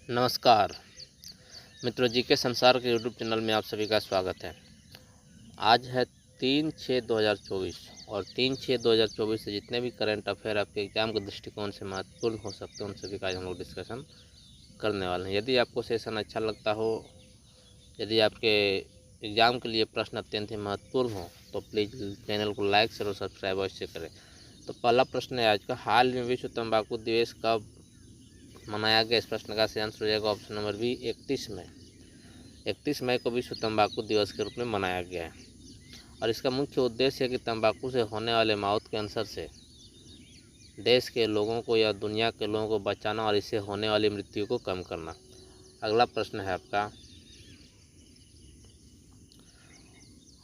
नमस्कार मित्रों, जी के संसार के यूट्यूब चैनल में आप सभी का स्वागत है। आज है 3/6/2024 और 3/6/2024 से जितने भी करंट अफेयर आपके एग्जाम के दृष्टिकोण से महत्वपूर्ण हो सकते हैं उन सभी का आज हम लोग डिस्कशन करने वाले हैं। यदि आपको सेशन अच्छा लगता हो, यदि आपके एग्ज़ाम के लिए प्रश्न अत्यंत ही महत्वपूर्ण हो तो प्लीज़ चैनल को लाइक शेयर और सब्सक्राइब अवश्य करें। तो पहला प्रश्न है आज का, हाल में विश्व तंबाकू दिवस कब मनाया गया? इस प्रश्न का सही आंसर हो जाएगा ऑप्शन नंबर बी, 31 मई को विश्व तंबाकू दिवस के रूप में मनाया गया है। और इसका मुख्य उद्देश्य है कि तंबाकू से होने वाले मौत के कैंसर से देश के लोगों को या दुनिया के लोगों को बचाना और इससे होने वाली मृत्यु को कम करना। अगला प्रश्न है आपका,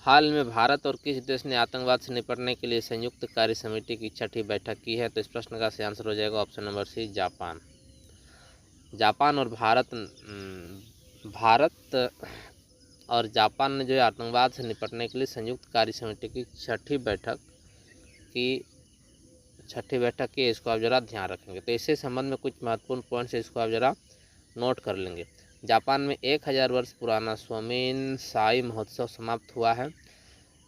हाल में भारत और किस देश ने आतंकवाद से निपटने के लिए संयुक्त कार्य समिति की 6ठी बैठक की है? तो इस प्रश्न का सही आंसर हो जाएगा option number C, Japan. Japan और भारत और जापान ने जो है आतंकवाद से निपटने के लिए संयुक्त कार्य समिति की 6ठी बैठक की इसको आप ज़रा ध्यान रखेंगे। तो इससे संबंध में कुछ महत्वपूर्ण पॉइंट्स है, इसको आप ज़रा नोट कर लेंगे। जापान में 1000 वर्ष पुराना स्वामीन साई महोत्सव समाप्त हुआ है।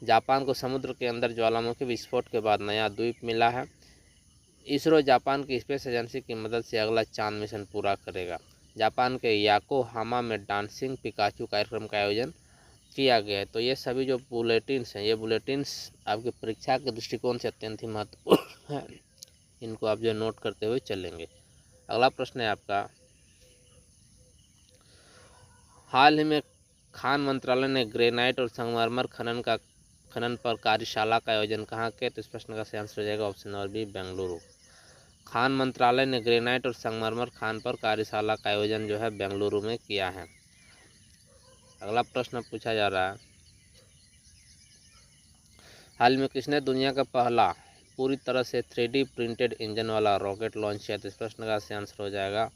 जापान को समुद्र के अंदर ज्वालामुखी विस्फोट के बाद नया द्वीप मिला है। इसरो जापान की स्पेस एजेंसी की मदद से अगला चांद मिशन पूरा करेगा। जापान के याकोहामा में डांसिंग पिकाचू कार्यक्रम का आयोजन किया गया है। तो ये सभी जो बुलेटिन्स हैं, ये बुलेटिन्स आपकी परीक्षा के दृष्टिकोण से अत्यंत ही महत्वपूर्ण है, इनको आप जो नोट करते हुए चलेंगे। अगला प्रश्न है आपका, हाल ही में खान मंत्रालय ने ग्रेनाइट और संगमरमर खनन पर कार्यशाला का आयोजन कहाँ किया? तो इस प्रश्न का सही आंसर हो जाएगा ऑप्शन नंबर बी, बेंगलुरु। खान मंत्रालय ने ग्रेनाइट और संगमरमर खान पर कार्यशाला का आयोजन जो है बेंगलुरु में किया है। अगला प्रश्न पूछा जा रहा है, हाल में किसने दुनिया का पहला पूरी तरह से 3D प्रिंटेड इंजन वाला रॉकेट लॉन्च किया? तो इस प्रश्न का सही आंसर हो जाएगा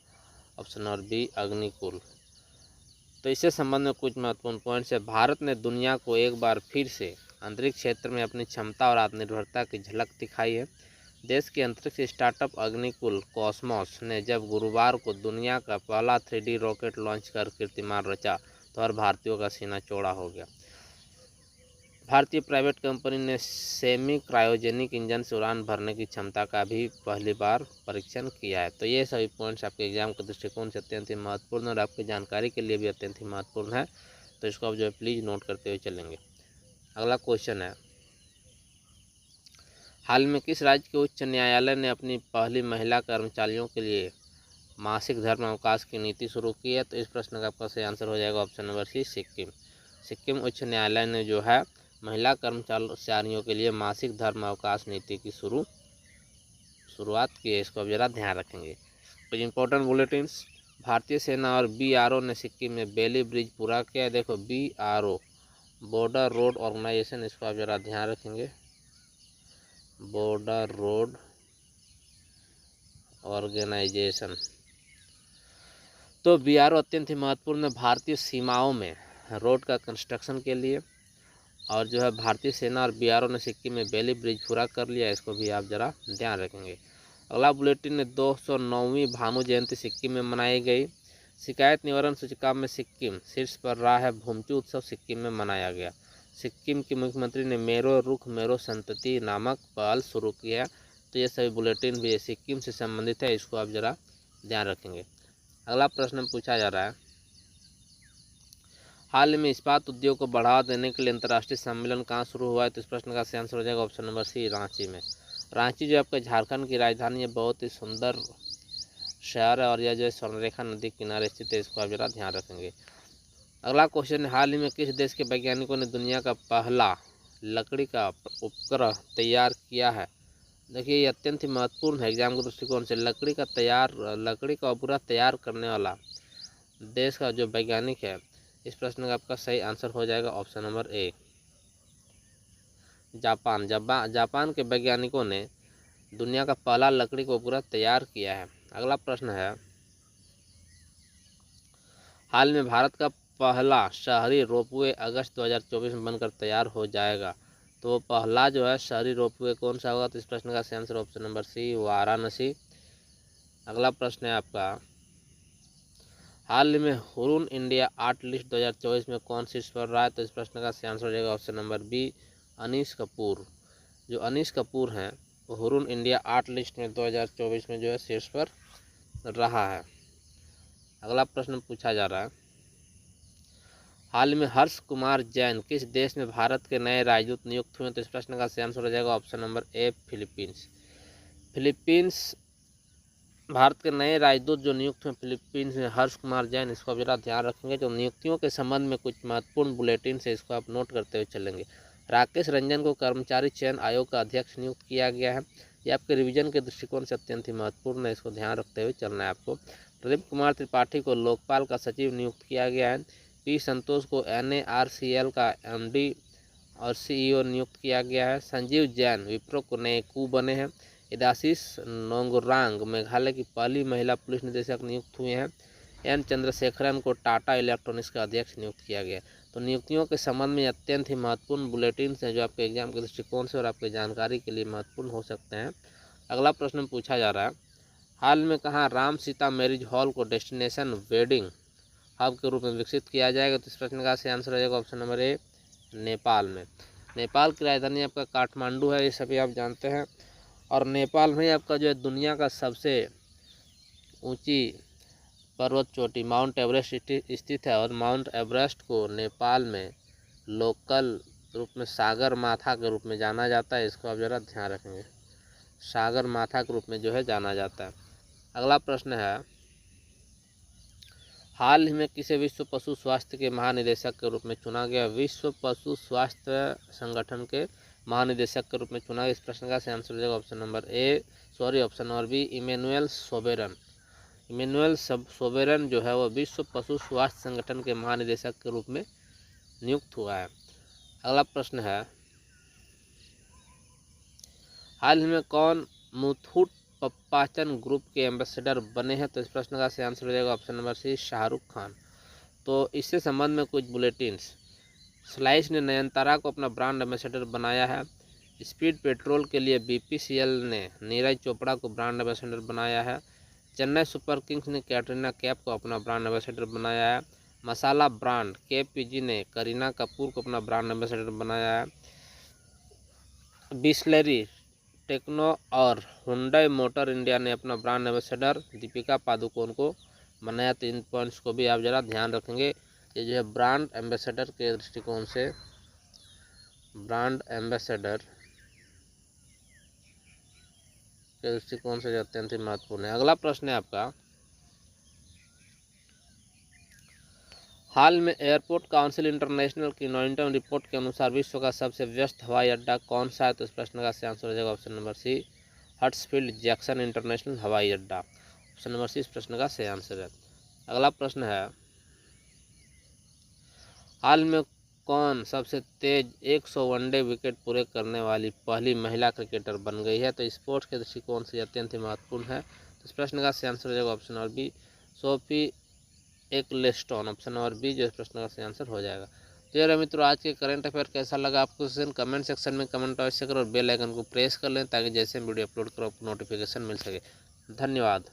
ऑप्शन नंबर बी, अग्निकुल। तो इससे संबंध में कुछ महत्वपूर्ण पॉइंट्स है। भारत ने दुनिया को एक बार फिर से अंतरिक्ष क्षेत्र में अपनी क्षमता और आत्मनिर्भरता की झलक दिखाई है। देश के अंतरिक्ष स्टार्टअप अग्निकुल कॉस्मोस ने जब गुरुवार को दुनिया का पहला 3D रॉकेट लॉन्च कर कीर्तिमान रचा तो हर भारतीयों का सीना चौड़ा हो गया। भारतीय प्राइवेट कंपनी ने सेमी क्रायोजेनिक इंजन से उड़ान भरने की क्षमता का भी पहली बार परीक्षण किया है। तो ये सभी पॉइंट्स आपके एग्जाम के दृष्टिकोण से अत्यंत ही महत्वपूर्ण और आपकी जानकारी के लिए भी अत्यंत ही महत्वपूर्ण है। तो इसको आप जो है प्लीज़ नोट करते हुए चलेंगे। अगला क्वेश्चन है, हाल में किस राज्य के उच्च न्यायालय ने अपनी पहली महिला कर्मचारियों के लिए मासिक धर्म अवकाश की नीति शुरू की है? तो इस प्रश्न का आपका सही आंसर हो जाएगा option number C, Sikkim. Sikkim उच्च न्यायालय ने जो है महिला कर्मचारियों के लिए मासिक धर्म अवकाश नीति की शुरुआत की है, इसको अब जरा ध्यान रखेंगे। कुछ इंपॉर्टेंट बुलेटिन्स, भारतीय सेना और BRO ने सिक्किम में बेली ब्रिज पूरा किया है। देखो BRO बॉर्डर रोड ऑर्गेनाइजेशन, इसको आप जरा ध्यान रखेंगे, बॉर्डर रोड ऑर्गेनाइजेशन। तो BRO अत्यंत ही महत्वपूर्ण है भारतीय सीमाओं में रोड का कंस्ट्रक्शन के लिए। और जो है भारतीय सेना और BRO ने सिक्किम में बेली ब्रिज पूरा कर लिया, इसको भी आप जरा ध्यान रखेंगे। अगला बुलेटिन है, 209वीं भानु जयंती सिक्किम में मनाई गई। शिकायत निवारण सूचकांक में सिक्किम शीर्ष पर रहा है। भूमचू उत्सव सिक्किम में मनाया गया। सिक्किम के मुख्यमंत्री ने मेरो रुख मेरो संतति नामक पहल शुरू की है। तो ये सभी बुलेटिन भी सिक्किम से संबंधित है, इसको आप जरा ध्यान रखेंगे। अगला प्रश्न पूछा जा रहा है, हाल में इस्पात उद्योग को बढ़ावा देने के लिए अंतर्राष्ट्रीय सम्मेलन कहाँ शुरू हुआ है? तो इस प्रश्न का सही आंसर हो जाएगा ऑप्शन नंबर सी, रांची में। रांची जो आपका झारखंड की राजधानी है, बहुत ही सुंदर शहर है और यह जो है स्वर्णरेखा नदी किनारे स्थित है, इसको आप जरा ध्यान रखेंगे। अगला क्वेश्चन है, हाल ही में किस देश के वैज्ञानिकों ने दुनिया का पहला लकड़ी का उपग्रह तैयार किया है? देखिए ये अत्यंत ही महत्वपूर्ण है एग्जाम के दृष्टिकोण से। लकड़ी का उपग्रह तैयार करने वाला देश का जो वैज्ञानिक है, इस प्रश्न का आपका सही आंसर हो जाएगा option number A, Japan. Japan के वैज्ञानिकों ने दुनिया का पहला लकड़ी का उपग्रह तैयार किया है। अगला प्रश्न है, हाल में भारत का पहला शहरी रोपवे अगस्त 2024 में बनकर तैयार हो जाएगा। तो वो पहला जो है शहरी रोपवे कौन सा होगा? तो इस प्रश्न का सही answer option number C, Varanasi. अगला प्रश्न है आपका, हाल में हुरून इंडिया आर्ट लिस्ट 2024 में कौन शीर्ष पर रहा है? तो इस प्रश्न का सही आंसर हो जाएगा option number B, Anish Kapoor. जो अनीश कपूर हैं वो हुरून इंडिया आर्ट लिस्ट में 2024 में जो है शीर्ष पर रहा है। अगला प्रश्न पूछा जा रहा है, हाल में हर्ष कुमार जैन किस देश में भारत के नए राजदूत नियुक्त हुए? तो इस प्रश्न का सही आंसर हो जाएगा option number A, Philippines. Philippines Bharat के नए राजदूत जो नियुक्त हुए फिलीपींस में हर्ष कुमार जैन, इसको जरा ध्यान रखेंगे। जो नियुक्तियों के संबंध में कुछ महत्वपूर्ण बुलेटिन से इसको आप नोट करते हुए चलेंगे। राकेश रंजन को कर्मचारी चयन आयोग का अध्यक्ष नियुक्त किया गया है। ये आपके रिवीजन के दृष्टिकोण से अत्यंत ही महत्वपूर्ण है, इसको ध्यान रखते हुए चलना है आपको। प्रदीप कुमार त्रिपाठी को लोकपाल का सचिव नियुक्त किया गया है। पी संतोष को NARCL का MD और CEO नियुक्त किया गया है। संजीव जैन विप्रो को नए कू बने हैं। इदाशीष नोंगरांग मेघालय की पहली महिला पुलिस निदेशक नियुक्त हुए हैं। N चंद्रशेखरन को टाटा इलेक्ट्रॉनिक्स का अध्यक्ष नियुक्त किया गया। तो नियुक्तियों के संबंध में अत्यंत ही महत्वपूर्ण बुलेटिन हैं जो आपके एग्जाम के दृष्टिकोण से और आपकी जानकारी के लिए महत्वपूर्ण हो सकते हैं। अगला प्रश्न पूछा जा रहा है, हाल में कहाँ राम सीता मैरिज हॉल को डेस्टिनेशन वेडिंग हब के रूप में विकसित किया जाएगा? तो इस प्रश्न का सही आंसर हो जाएगा ऑप्शन नंबर ए, नेपाल में। नेपाल की राजधानी आपका काठमांडू है, ये सभी आप जानते हैं। और नेपाल में आपका जो है दुनिया का सबसे ऊंची पर्वत चोटी माउंट एवरेस्ट स्थित है। और माउंट एवरेस्ट को नेपाल में लोकल रूप में सागर माथा के रूप में जाना जाता है, इसको आप ज़रा ध्यान रखेंगे। सागर माथा के रूप में जो है जाना जाता है। अगला प्रश्न है, हाल ही में किसे विश्व पशु स्वास्थ्य के महानिदेशक के रूप में चुना गया? विश्व पशु स्वास्थ्य संगठन के महानिदेशक के रूप में चुना गया। इस प्रश्न का सही आंसर हो जाएगा option number B, Emmanuel Soberon. Emmanuel Soberon जो है वो विश्व पशु स्वास्थ्य संगठन के महानिदेशक के रूप में नियुक्त हुआ है। अगला प्रश्न है, हाल ही में कौन मुथूट पप्पाचन ग्रुप के एम्बेसडर बने हैं? तो इस प्रश्न का सही आंसर हो जाएगा option number C, Shahrukh Khan. तो इससे संबंध में कुछ बुलेटिन्स, स्लाइस ने नयनतारा को अपना ब्रांड एम्बेसडर बनाया है। स्पीड पेट्रोल के लिए BPCL ने नीरज चोपड़ा को ब्रांड एम्बेसडर बनाया है। चेन्नई सुपर किंग्स ने कैटरीना कैफ को अपना ब्रांड एम्बेसडर बनाया है। मसाला ब्रांड KPG ने करीना कपूर को अपना ब्रांड एम्बेसडर बनाया है। बिस्लेरी, टेक्नो और हुंडई मोटर इंडिया ने अपना ब्रांड एम्बेसडर दीपिका पादुकोण को बनाया। तो इन पॉइंट्स को भी आप ज़रा ध्यान रखेंगे। ये जो है ब्रांड एम्बेसडर के दृष्टिकोण से अत्यंत ही महत्वपूर्ण है। अगला प्रश्न है आपका, हाल में एयरपोर्ट काउंसिल इंटरनेशनल की नवीनतम रिपोर्ट के अनुसार विश्व का सबसे व्यस्त हवाई अड्डा कौन सा है? तो इस प्रश्न का सही आंसर हो जाएगा option number C, Hartsfield Jackson international हवाई अड्डा। ऑप्शन नंबर सी इस प्रश्न का सही आंसर है। अगला प्रश्न है, हाल में कौन सबसे तेज 100 वनडे विकेट पूरे करने वाली पहली महिला क्रिकेटर बन गई है? तो स्पोर्ट्स के दृष्टिकोण से अत्यंत ही महत्वपूर्ण है। तो इस प्रश्न का सही आंसर हो जाएगा option number B, Sophie Ecclestone. Option number B जो इस प्रश्न का सही आंसर हो जाएगा। तो यार मित्रों, आज के करंट अफेयर कैसा लगा आपको सेशन कमेंट सेक्शन में कमेंट अवश्य करो और बेल आइकन को प्रेस कर लें ताकि जैसे वीडियो अपलोड करो आपको नोटिफिकेशन मिल सके। धन्यवाद।